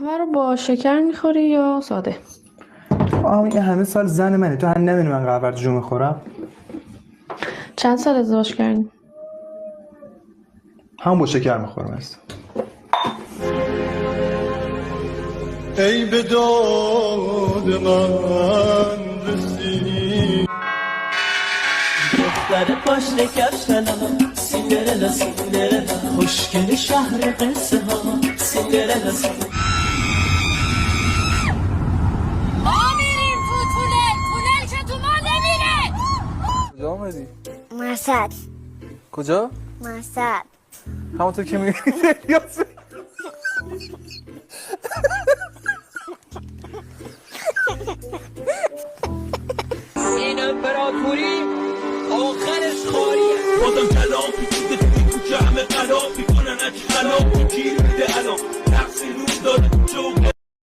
قهوه رو با شکر میخوری یا ساده؟ این همه سال زن منه، تو هم نمی‌دونی من قهوه رو جو میخورم. چند سال ازدواج کردین؟ هم با شکر میخورم است. ای به داد من رسید دختر پاشنه کفشتنم سیندرلا سیندرلا خوشگل شهر قصه ها سیندرلا سیندرلا ما میریم تو تونل که تو ما نمیره. کجا آمدی؟ مشهد. کجا؟ مشهد. همونطور که میگی این امپراتوری آخرش خاریه بازم کلام پیچیده تو جمع قلاب میکنن اچ خلاب